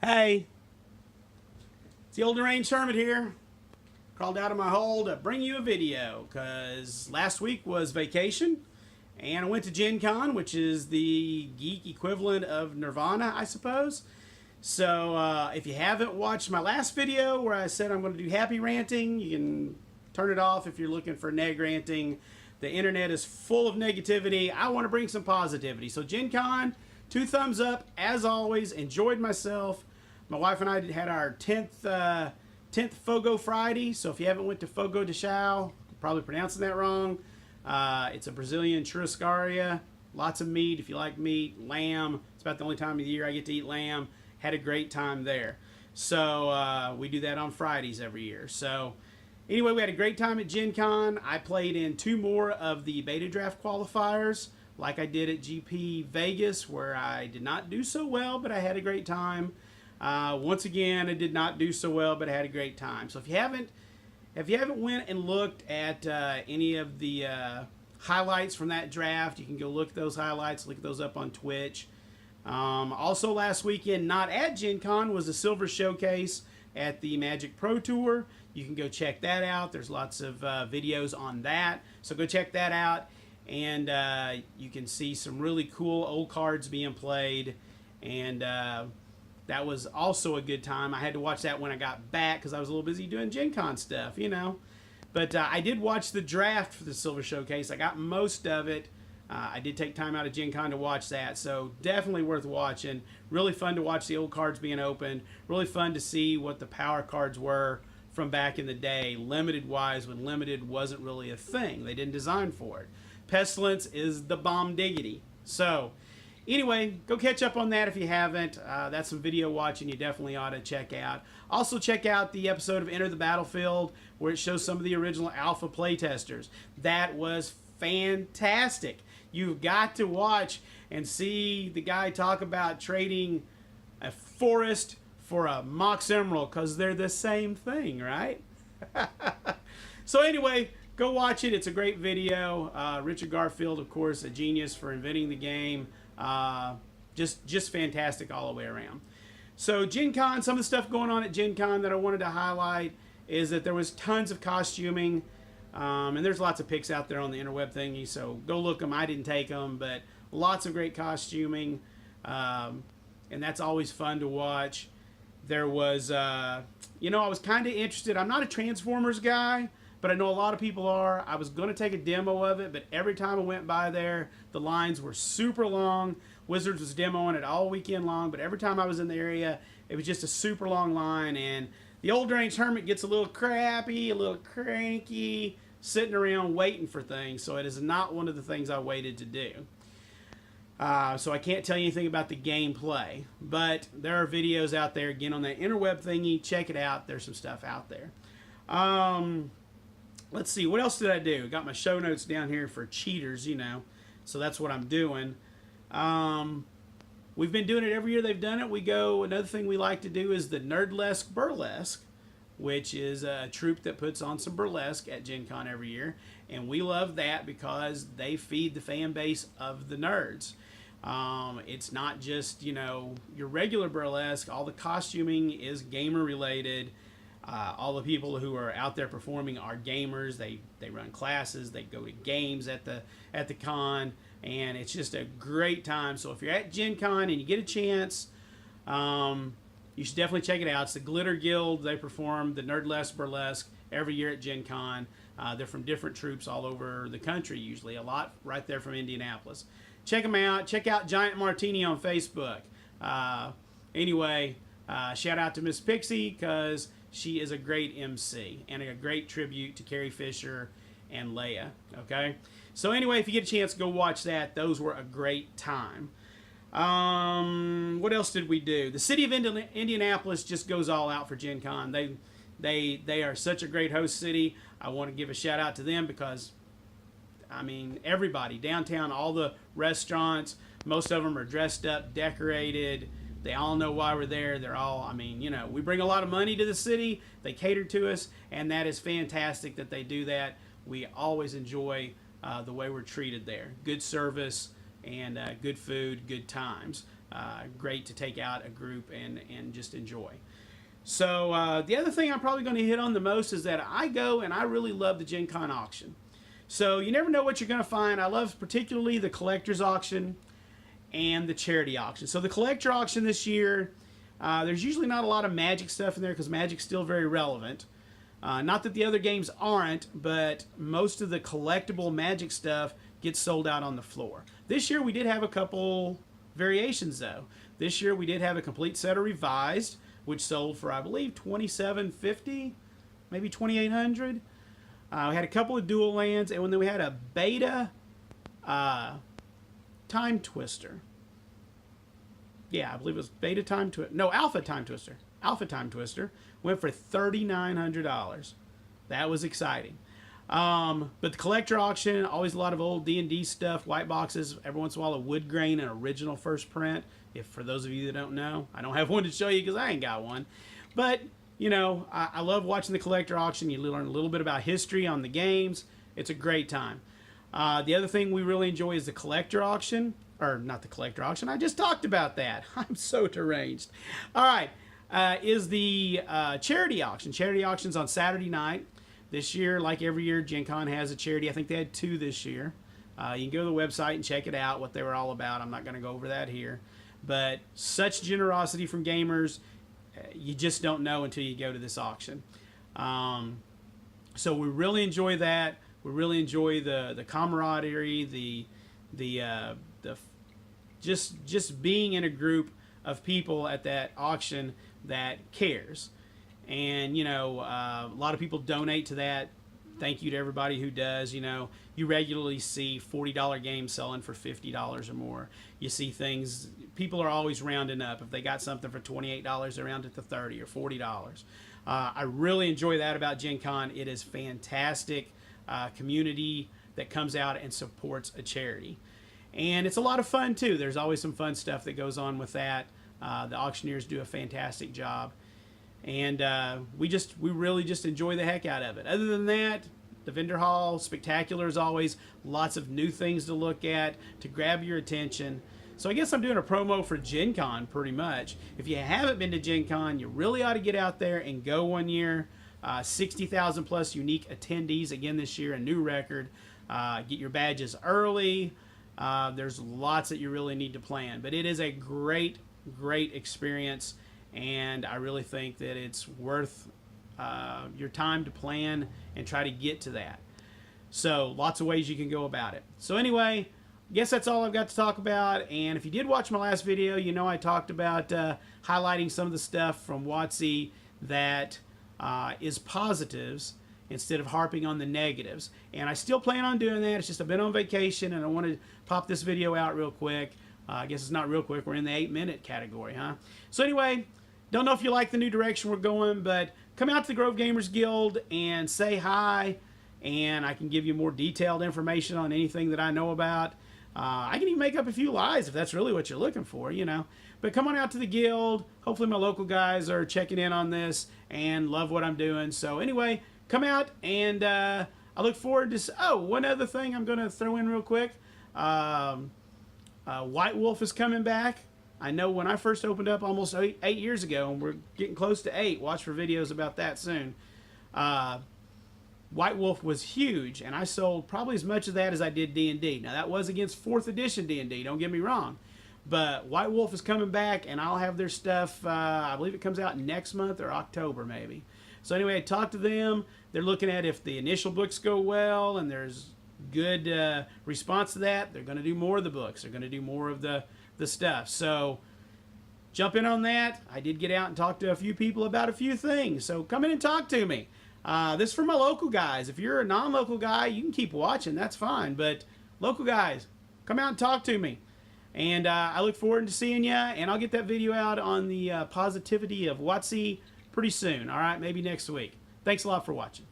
Hey, it's the old Range Hermit here. Crawled out of my hole to bring you a video because last week was vacation and I went to Gen Con, which is the geek equivalent of Nirvana, I suppose. So if you haven't watched my last video where I said I'm going to do happy ranting, you can turn it off if you're looking for neg ranting. The internet is full of negativity. I want to bring some positivity. So Gen Con, 2 thumbs up as always. Enjoyed myself. My wife and I had our 10th Fogo Friday. So if you haven't went to Fogo de Chão, I'm probably pronouncing that wrong. It's a Brazilian churrascaria. Lots of meat if you like meat. Lamb. It's about the only time of the year I get to eat lamb. Had a great time there. So we do that on Fridays every year. So anyway, we had a great time at Gen Con. I played in 2 more of the beta draft qualifiers like I did at GP Vegas, where I did not do so well, but I had a great time. Once again, I did not do so well, but I had a great time. So if you haven't went and looked at any of the highlights from that draft, you can go look at those highlights, look those up on Twitch. Also last weekend, not at Gen Con, was the Silver Showcase at the Magic Pro Tour. You can go check that out. There's lots of videos on that. So go check that out. And you can see some really cool old cards being played. And that was also a good time. I had to watch that when I got back because I was a little busy doing Gen Con stuff, you know. But I did watch the draft for the Silver Showcase. I got most of it. I did take time out of Gen Con to watch that, so definitely worth watching. Really fun to watch the old cards being opened. Really fun to see what the power cards were from back in the day, limited-wise, when limited wasn't really a thing. They didn't design for it. Pestilence is the bomb diggity. So anyway, go catch up on that if you haven't. That's some video watching you definitely ought to check out. Also check out the episode of Enter the Battlefield where it shows some of the original alpha playtesters. That was fantastic. You've got to watch and see the guy talk about trading a forest for a Mox Emerald because they're the same thing, right? So anyway, go watch it. It's a great video. Richard Garfield, of course, a genius for inventing the game. Just fantastic all the way around. So Gen Con, some of the stuff going on at Gen Con that I wanted to highlight is that there was tons of costuming. And there's lots of pics out there on the interweb thingy, so go look them. I didn't take them, but lots of great costuming, and that's always fun to watch. There was, you know, I was kind of interested. I'm not a Transformers guy, but I know a lot of people are. I was going to take a demo of it, but every time I went by there, the lines were super long. Wizards was demoing it all weekend long, but every time I was in the area, it was just a super long line, and the old range hermit gets a little crappy, a little cranky, sitting around waiting for things. So it is not one of the things I waited to do. So I can't tell you anything about the gameplay. But there are videos out there, again, on that interweb thingy. Check it out. There's some stuff out there. Let's see. What else did I do? Got my show notes down here for cheaters, you know. So that's what I'm doing. We've been doing it every year they've done it. Another thing we like to do is the Nerdlesque Burlesque, which is a troupe that puts on some burlesque at Gen Con every year. And we love that because they feed the fan base of the nerds. It's not just, you know, your regular burlesque. All the costuming is gamer related. All the people who are out there performing are gamers. They run classes. They go to games at the con. And it's just a great time. So if you're at Gen Con and you get a chance, you should definitely check it out. It's the Glitter Guild. They perform the Nerdlesque Burlesque every year at Gen Con. They're from different troops all over the country, usually. A lot right there from Indianapolis. Check them out. Check out Giant Martini on Facebook. Anyway, shout out to Miss Pixie because she is a great MC and a great tribute to Carrie Fisher and Leia. Okay? So anyway, if you get a chance, go watch that. Those were a great time. What else did we do? The city of Indianapolis just goes all out for Gen Con. They are such a great host city. I want to give a shout out to them because, I mean, everybody downtown, all the restaurants, most of them are dressed up, decorated. They all know why we're there. They're all, I mean, you know, we bring a lot of money to the city. They cater to us, and that is fantastic that they do that. We always enjoy the way we're treated there. Good service and good food, good times. great to take out a group and just enjoy. So the other thing I'm probably going to hit on the most is that I go and I really love the Gen Con auction. So you never know what you're going to find. I love particularly the collector's auction and the charity auction. So the collector auction this year, there's usually not a lot of Magic stuff in there because Magic's still very relevant. Not that the other games aren't, but most of the collectible Magic stuff gets sold out on the floor. This year we did have a couple variations though. This year we did have a complete set of Revised, which sold for I believe $2,750, maybe $2,800. We had a couple of dual lands, and then we had a beta time twister. Yeah, I believe it was beta time twister. No, alpha time twister. Alpha time twister went for $3,900. That was exciting. But the collector auction, always a lot of old D&D stuff, white boxes, every once in a while a wood grain and original first print. If for those of you that don't know, I don't have one to show you because I ain't got one. But you know, I love watching the collector auction. You learn a little bit about history on the games. It's a great time. The other thing we really enjoy is the collector auction. Or not the collector auction. I just talked about that. I'm so deranged. All right. Is the charity auction. Charity auction's on Saturday night. This year, like every year, Gen Con has a charity. I think they had 2 this year. You can go to the website and check it out, what they were all about. I'm not going to go over that here. But such generosity from gamers, you just don't know until you go to this auction. So we really enjoy that. We really enjoy the camaraderie, just being in a group of people at that auction that cares. And you know, a lot of people donate to that. Thank you to everybody who does. You know, you regularly see $40 games selling for $50 or more. You see things, people are always rounding up. If they got something for $28, they round it to $30 or $40. I really enjoy that about Gen Con. It is fantastic community that comes out and supports a charity. And it's a lot of fun too. There's always some fun stuff that goes on with that. The auctioneers do a fantastic job. And we really just enjoy the heck out of it. Other than that, the vendor hall, spectacular as always. Lots of new things to look at, to grab your attention. So I guess I'm doing a promo for Gen Con pretty much. If you haven't been to Gen Con, you really ought to get out there and go one year. 60,000 plus unique attendees again this year, a new record. Get your badges early. There's lots that you really need to plan. But it is a great, great experience. And I really think that it's worth your time to plan and try to get to that. So lots of ways you can go about it. So anyway, I guess that's all I've got to talk about. And if you did watch my last video, you know I talked about highlighting some of the stuff from WotC that is positives instead of harping on the negatives. And I still plan on doing that. It's just I've been on vacation and I wanted to pop this video out real quick. I guess it's not real quick. We're in the 8-minute category, huh? So anyway, don't know if you like the new direction we're going, but come out to the Grove Gamers Guild and say hi, and I can give you more detailed information on anything that I know about. I can even make up a few lies if that's really what you're looking for, you know. But come on out to the guild. Hopefully my local guys are checking in on this and love what I'm doing. So anyway, come out, and I look forward to... Oh, one other thing I'm going to throw in real quick. White Wolf is coming back. I know when I first opened up almost 8 years ago, and we're getting close to 8. Watch for videos about that soon. White Wolf was huge, and I sold probably as much of that as I did D&D. Now, that was against 4th edition D&D, don't get me wrong. But White Wolf is coming back, and I'll have their stuff, I believe it comes out next month or October maybe. So anyway, I talked to them. They're looking at if the initial books go well and there's good response to that, they're going to do more of the books. They're going to do more of the stuff. So jump in on that. I did get out and talk to a few people about a few things. So come in and talk to me. This is for my local guys. If you're a non-local guy, you can keep watching. That's fine. But local guys, come out and talk to me. And I look forward to seeing you. And I'll get that video out on the positivity of WotC pretty soon. All right, maybe next week. Thanks a lot for watching.